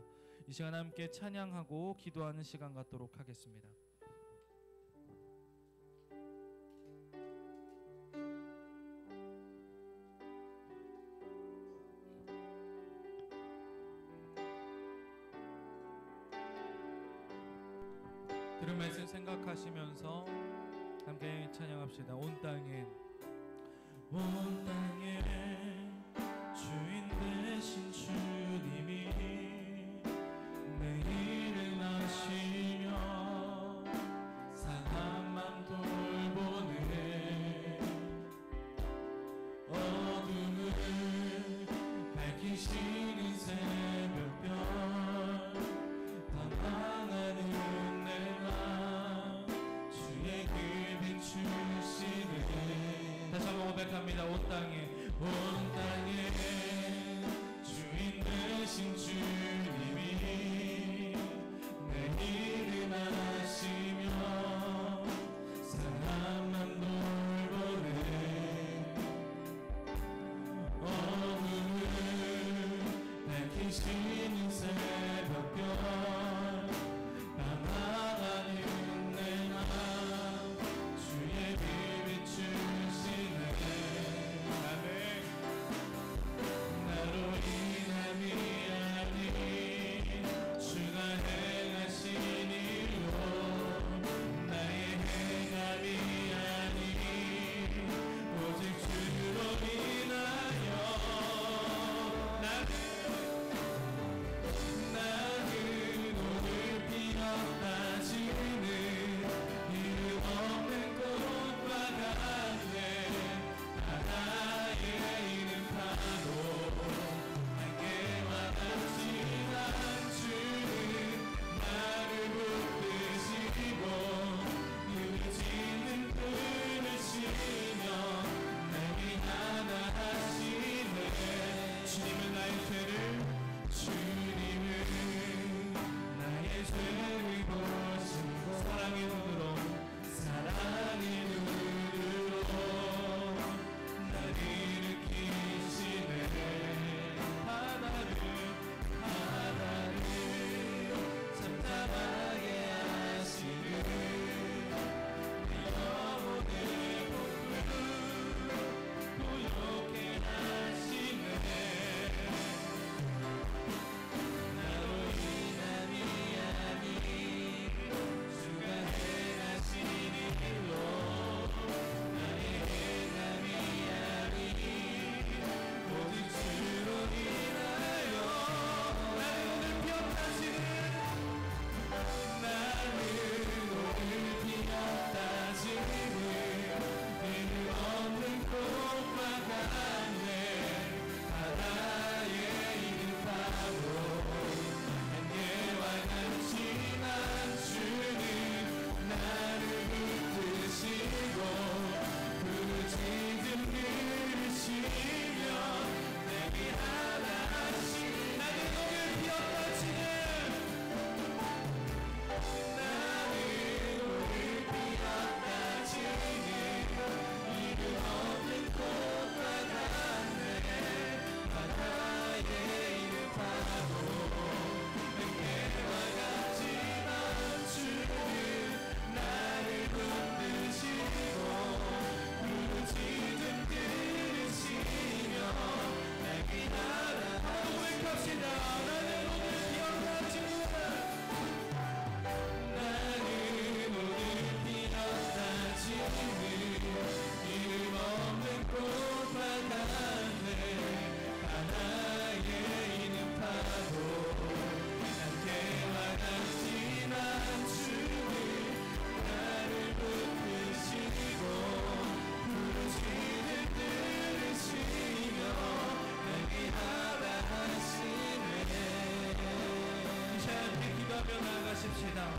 이 시간 함께 찬양하고 기도하는 시간 갖도록 하겠습니다. 들은 말씀 생각하시면서 함께 찬양합시다. 온 땅에 주인 되신 주님이 내 일을 아시며 사람만 돌보네. 어둠을 밝히시는 새벽별 방황하는 내가 주의 길 비추시네. 다시 한번 고백합니다. 온 땅에 것이다.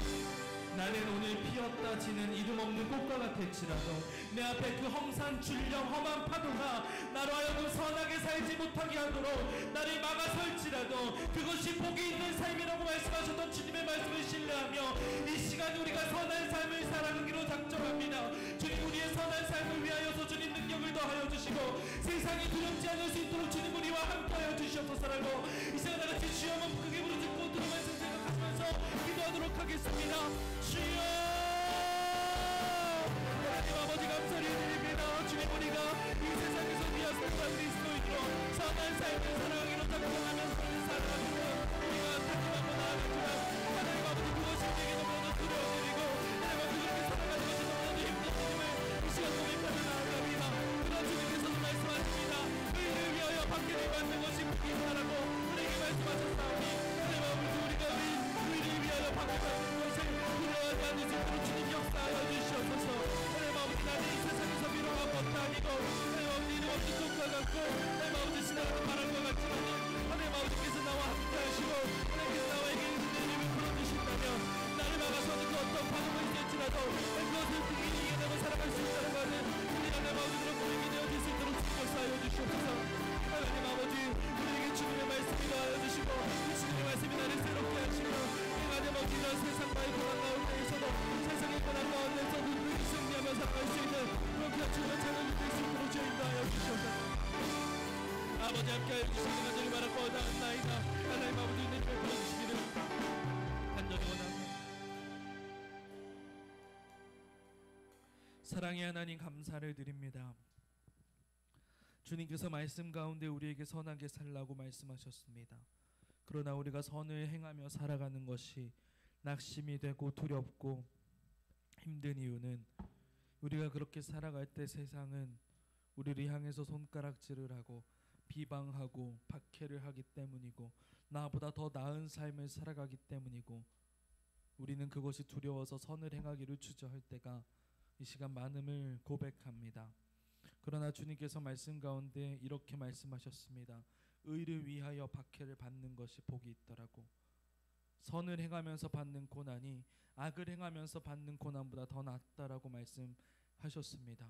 나는 오늘 피었다 지는 이름 없는 꽃과 같을지라도 내 앞에 그 험산 출령 험한 파도가 나로 하여금 선하게 살지 못하게 하도록 나를 막아설지라도 그것이 복이 있는 삶이라고 말씀하셨던 주님의 말씀을 신뢰하며 이 시간 우리가 선한 삶을 살아가기로 작정합니다. 주님, 우리의 선한 삶을 위하여서 주님 능력을 더하여 주시고 세상이 두렵지 않을 수 있도록 주님 우리와 함께하여 주시옵소서라고 이 시간 다같이 주여 한번 크게 부르짖고 들은 말씀 생각하시면서 기도하도록 하겠습니다. 주여, 하나님 아버지 감사를 드립니다. 주님, 우리가 이 세상에서 위하사 그리스도인으로 선한 삶을 살아가기로 작정하면서 살아가는 우리가 다짐하고 나아가지만 하나님 아버지 그것이 우리에게 너무나도 두려워드리고 하나님 아버지 그렇게 살아가는 것이 너무나도 힘든 주님을 이 시간 고백하며 나아갑니다. 그러나 주님께서도 말씀하십니다. 의를 위하여 박해를 받는 것이 복이 있다라고 우리에게 말씀하셨사오니 하나님 아버지 우리가 의를 위하여 박해받는 것을 두려워하지 않을 수 있도록 주님 역사하여 주시옵소서. 하나님 아버지 나는 이 세상에서 위로가 것도 아니고 하나님 아버지 이름 없는 것과 같고 하나님 아버지 지나가는 바람과 같지만은 하나님 아버지께서 나와 함께 하시고 하나님께서 나와에게 은혜를 풀어주신다면 나를 막아서는 그 어떤 파도가 있을지라도 그것을 이겨내고 살아갈 수 있다는 것은 우리 하나님 아버지 그런 고백이 되어질 수 있도록 주님 역사하여 주시옵소서. 하나님 아버지 우리에게 주님의 말씀이 더하여 주시고 그 주님의 말씀이 나를 새롭게 하시고 하나님 아버지 이런 세상과의 고난 가운데에서도 세상의 고난 가운데서도 늘 승리하며 살아갈 수 있는 그렇게 주님의 찬양이 될 수 있도록 주님 인도하여 주시옵소서. 아버지 함께하여 주시기를 간절히 바라고 나아나이다. 하나님 아버지 은혜를 베풀어 주시기를 간절히 원합니다. 사랑의 하나님 감사를 드립니다. 주님께서 말씀 가운데 우리에게 선하게 살라고 말씀하셨습니다. 그러나 우리가 선을 행하며 살아가는 것이 낙심이 되고 두렵고 힘든 이유는 우리가 그렇게 살아갈 때 세상은 우리를 향해서 손가락질을 하고 비방하고 박해를 하기 때문이고 나보다 더 나은 삶을 살아가기 때문이고 우리는 그것이 두려워서 선을 행하기를 주저할 때가 이 시간 많음을 고백합니다. 그러나 주님께서 말씀 가운데 이렇게 말씀하셨습니다. 의를 위하여 박해를 받는 것이 복이 있더라고. 선을 행하면서 받는 고난이 악을 행하면서 받는 고난보다 더 낫다라고 말씀하셨습니다.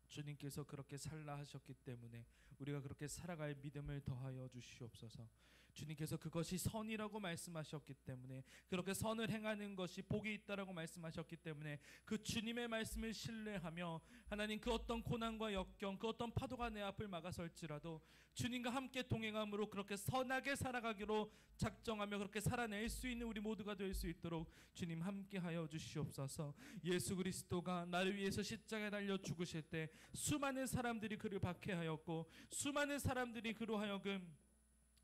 주님께서 그렇게 살라 하셨기 때문에 우리가 그렇게 살아갈 믿음을 더하여 주시옵소서. 주님께서 그것이 선이라고 말씀하셨기 때문에 그렇게 선을 행하는 것이 복이 있다라고 말씀하셨기 때문에 그 주님의 말씀을 신뢰하며 하나님 그 어떤 고난과 역경 그 어떤 파도가 내 앞을 막아설지라도 주님과 함께 동행함으로 그렇게 선하게 살아가기로 작정하며 그렇게 살아낼 수 있는 우리 모두가 될 수 있도록 주님 함께하여 주시옵소서. 예수 그리스도가 나를 위해서 십자가에 달려 죽으실 때 수많은 사람들이 그를 박해하였고 수많은 사람들이 그로 하여금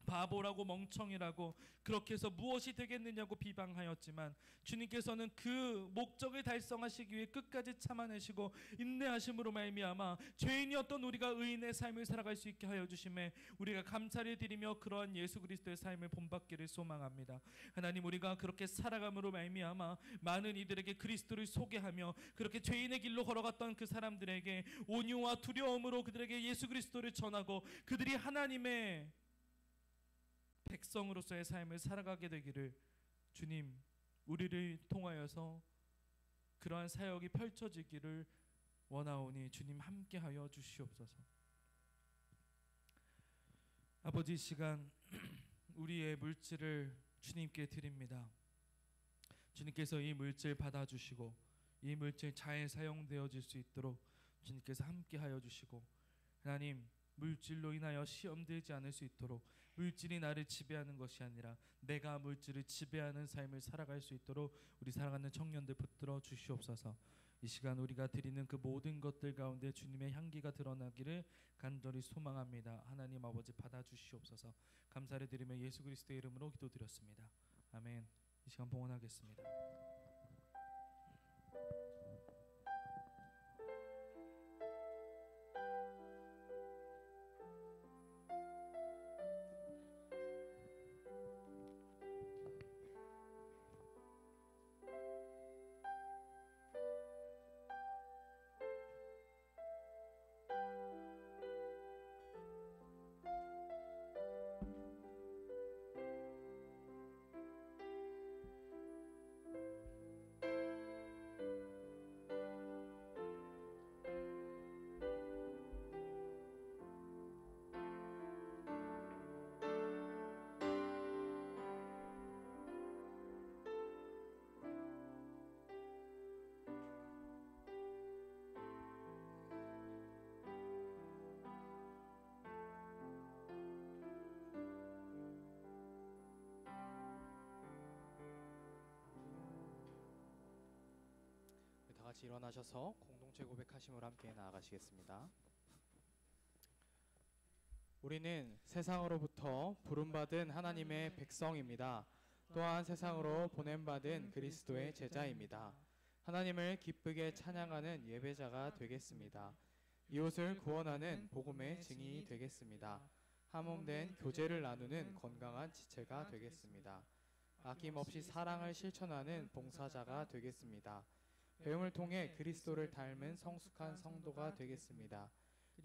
바보라고 멍청이라고 그렇게 해서 무엇이 되겠느냐고 비방하였지만 주님께서는 그 목적을 달성하시기 위해 끝까지 참아내시고 인내하심으로 말미암아 죄인이었던 우리가 의인의 삶을 살아갈 수 있게 하여 주심에 우리가 감사를 드리며 그러한 예수 그리스도의 삶을 본받기를 소망합니다. 하나님 우리가 그렇게 살아감으로 말미암아 많은 이들에게 그리스도를 소개하며 그렇게 죄인의 길로 걸어갔던 그 사람들에게 온유와 두려움으로 그들에게 예수 그리스도를 전하고 그들이 하나님의 백성으로서의 삶을 살아가게 되기를 주님 우리를 통하여서 그러한 사역이 펼쳐지기를 원하오니 주님 함께하여 주시옵소서. 아버지 시간 우리의 물질을 주님께 드립니다. 주님께서 이 물질 받아주시고 이 물질 잘 사용되어질 수 있도록 주님께서 함께하여 주시고 하나님 물질로 인하여 시험 들지 않을 수 있도록 물질이 나를 지배하는 것이 아니라 내가 물질을 지배하는 삶을 살아갈 수 있도록 우리 사랑하는 청년들 붙들어 주시옵소서. 이 시간 우리가 드리는 그 모든 것들 가운데 주님의 향기가 드러나기를 간절히 소망합니다. 하나님 아버지 받아주시옵소서. 감사를 드리며 예수 그리스도의 이름으로 기도드렸습니다. 아멘. 이 시간 봉헌하겠습니다. 같이 일어나셔서 공동체 고백하심으로 함께 나아가시겠습니다. 우리는 세상으로부터 부름받은 하나님의 백성입니다. 또한 세상으로 보냄받은 그리스도의 제자입니다. 하나님을 기쁘게 찬양하는 예배자가 되겠습니다. 이웃을 구원하는 복음의 증인이 되겠습니다. 한몸된 교제를 나누는 건강한 지체가 되겠습니다. 아낌없이 사랑을 실천하는 봉사자가 되겠습니다. 배움을 통해 그리스도를 닮은 성숙한 성도가 되겠습니다.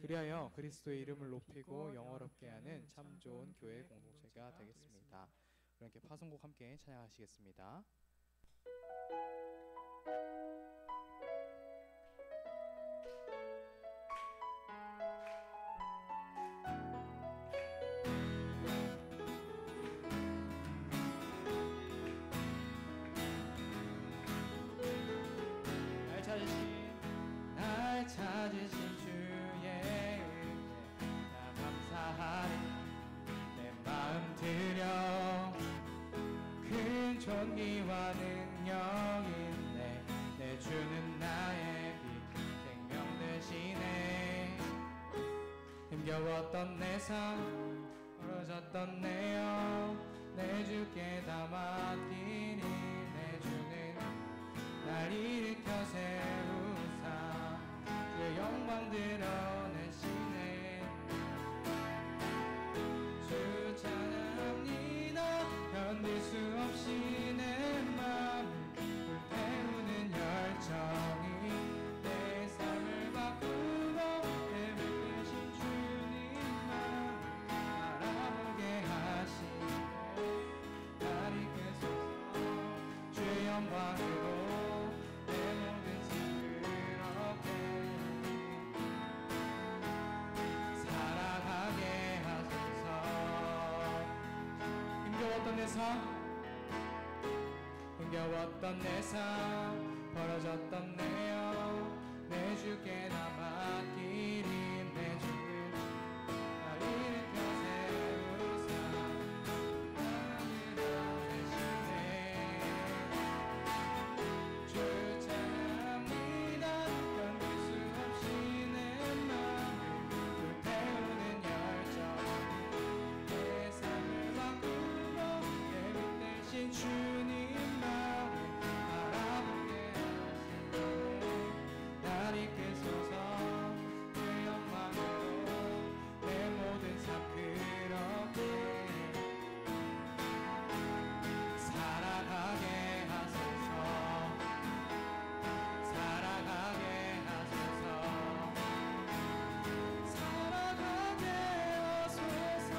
그리하여 그리스도의 이름을 높이고 영화롭게 하는 참 좋은 교회 공동체가 되겠습니다. 이렇게 파송곡 함께 찬양하시겠습니다. 날 찾으신 주의 은혜 나 감사하리. 내 마음 들여 큰 존귀와 능력 있네. 내 주는 나의 빛 생명 되시네. 힘겨웠던 내 삶 벌어졌던 내 영 내 주께 다 맡기니. 내 주는 날 일으켜 세우사 주의 영광 드러내시네. 주 찬양합니다. 견딜 수 없이 내 맘을 불태우는 열정이 내 삶을 바꾸고 예배 되신 주님만 바라보게 하시네. 날 이끄소서 주의 영광으로 힘겨웠던 내 삶 벌어졌던 내 영 내 주께 다 맡기리. 내 주는 날 일으켜 세우사 하늘을 대신해. 주 찬양합니다. 견딜 수 없이 내 맘을 불태우는 열정 내 삶을 바꾸고 예비 되신 주님만 바라보게 하시네. 날 이끄소서 그 영광으로 내 모든 삶 그렇게 살아가게 하소서. 살아가게 하소서. 살아가게 하소서.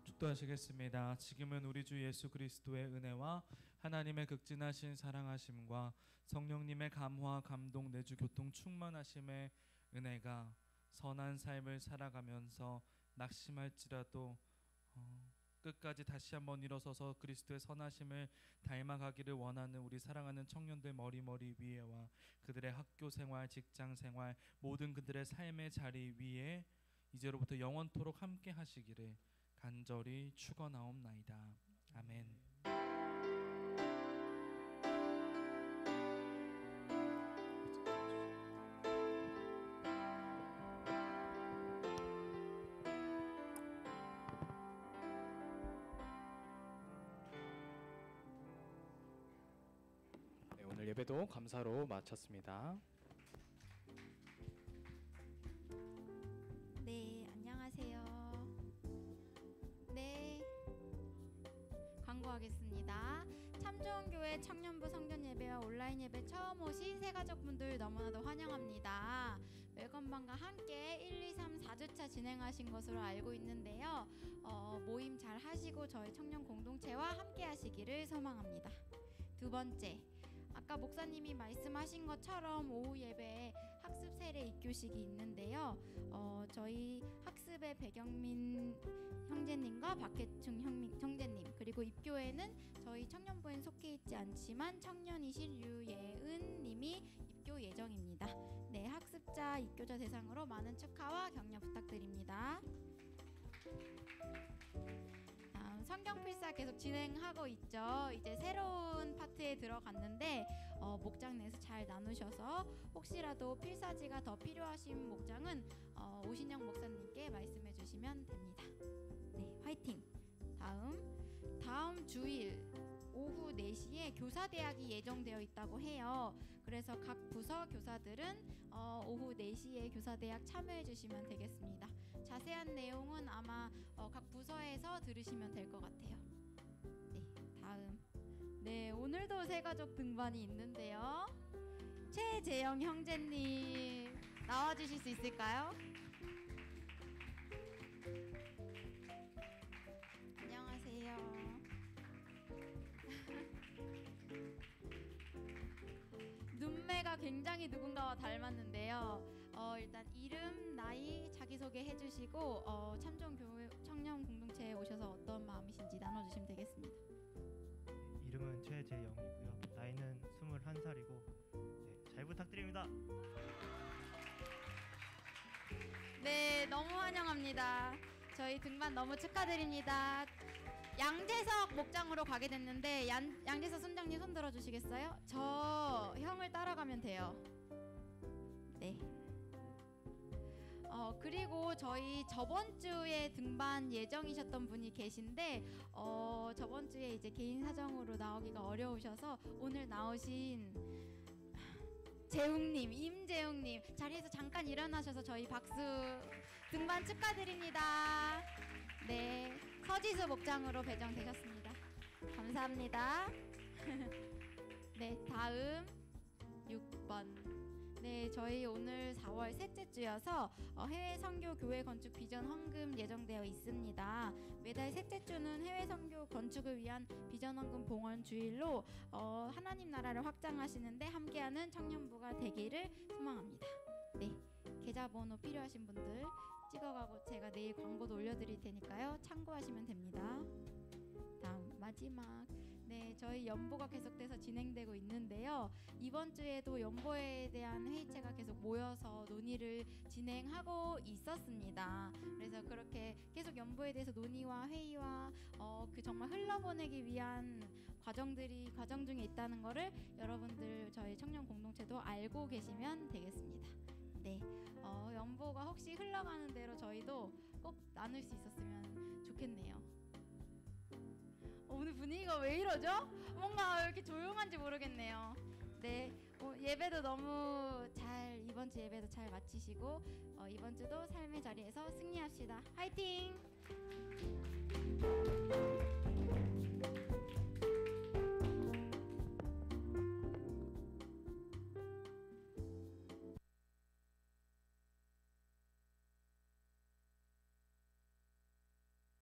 축도하시겠습니다. 지금은 우리 주 예수 그리스도의 은혜와 하나님의 극진하신 사랑하심과 성령님의 감화 감동 내주 교통 충만하심의 은혜가 선한 삶을 살아가면서 낙심할지라도 끝까지 다시 한번 일어서서 그리스도의 선하심을 닮아가기를 원하는 우리 사랑하는 청년들 머리머리 위에와 그들의 학교 생활, 직장 생활, 모든 그들의 삶의 자리 위에 이제로부터 영원토록 함께 하시기를 간절히 축원하옵나이다. 아멘. 네, 오늘 예배도 감사로 마쳤습니다. 네, 안녕하세요. 네, 광고하겠습니다. 참좋은교회 청년부 성전 예배와 온라인 예배 처음 오신 새가족분들 너무나도 환영합니다. 웰컴방과 함께 1, 2, 3, 4주차 진행하신 것으로 알고 있는데요. 모임 잘 하시고 저희 청년 공동체와 함께 하시기를 소망합니다. 두 번째, 아까 목사님이 말씀하신 것처럼 오후 예배에 학습 세례 입교식이 있는데요. 저희 학습의 배경민 형제님과 박혜충 형제님, 그리고 입교에는 저희 청년부엔 속해 있지 않지만 청년이신 유예은 님이 입교 예정입니다. 네, 학습자 입교자 대상으로 많은 축하와 격려 부탁드립니다. 다음 성경 성경필사 계속 진행하고 있죠. 이제 새로운 파트에 들어갔는데 목장 내에서 잘 나누셔서 혹시라도 필사지가 더 필요하신 목장은 오신영 목사님께 말씀해 주시면 됩니다. 네, 화이팅! 다음 주일 오후 4시에 교사대학이 예정되어 있다고 해요. 그래서 각 부서 교사들은 오후 4시에 교사대학 참여해 주시면 되겠습니다. 자세한 내용은 아마 각 부서에서 들으시면 될 것 같아요. 네, 다음. 네, 오늘도 새가족 등반이 있는데요. 최재영 형제님 나와주실 수 있을까요? 안녕하세요. 눈매가 굉장히 누군가와 닮았는데요. 일단 이름, 나이 자기소개 해주시고 참정교회 청년 공동체에 오셔서 어떤 마음이신지 나눠주시면 되겠습니다. 이름은 최재영이고요. 나이는 21살이고 네, 잘 부탁드립니다. 네, 너무 환영합니다. 저희 등반 너무 축하드립니다. 양재석 목장으로 가게 됐는데 양재석 선장님 손 들어주시겠어요? 저 형을 따라가면 돼요. 네. 그리고 저희 저번 주에 등반 예정이셨던 분이 계신데 저번 주에 이제 개인 사정으로 나오기가 어려우셔서 오늘 나오신 재웅님, 임재웅님 자리에서 잠깐 일어나셔서 저희 박수 등반 축하드립니다. 네, 서지수 목장으로 배정되셨습니다. 감사합니다. 네, 다음 6번. 네, 저희 오늘 4월 셋째 주여서 해외 선교 교회 건축 비전 헌금 예정되어 있습니다. 매달 셋째 주는 해외 선교 건축을 위한 비전 헌금 봉헌 주일로 하나님 나라를 확장하시는데 함께하는 청년부가 되기를 소망합니다. 네, 계좌번호 필요하신 분들 찍어가고 제가 내일 광고도 올려드릴 테니까요. 참고하시면 됩니다. 다음 마지막. 네, 저희 연보가 계속돼서 진행되고 있는데요. 이번 주에도 연보에 대한 회의체가 계속 모여서 논의를 진행하고 있었습니다. 그래서 그렇게 계속 연보에 대해서 논의와 회의와 그 정말 흘러보내기 위한 과정 중에 있다는 거를 여러분들 저희 청년 공동체도 알고 계시면 되겠습니다. 네, 연보가 혹시 흘러가는 대로 저희도 꼭 나눌 수 있었으면 좋겠네요. 오늘 분위기가 왜 이러죠? 뭔가 왜 이렇게 조용한지 모르겠네요. 네, 예배도 너무 이번 주 예배도 잘 마치시고 이번 주도 삶의 자리에서 승리합시다. 화이팅!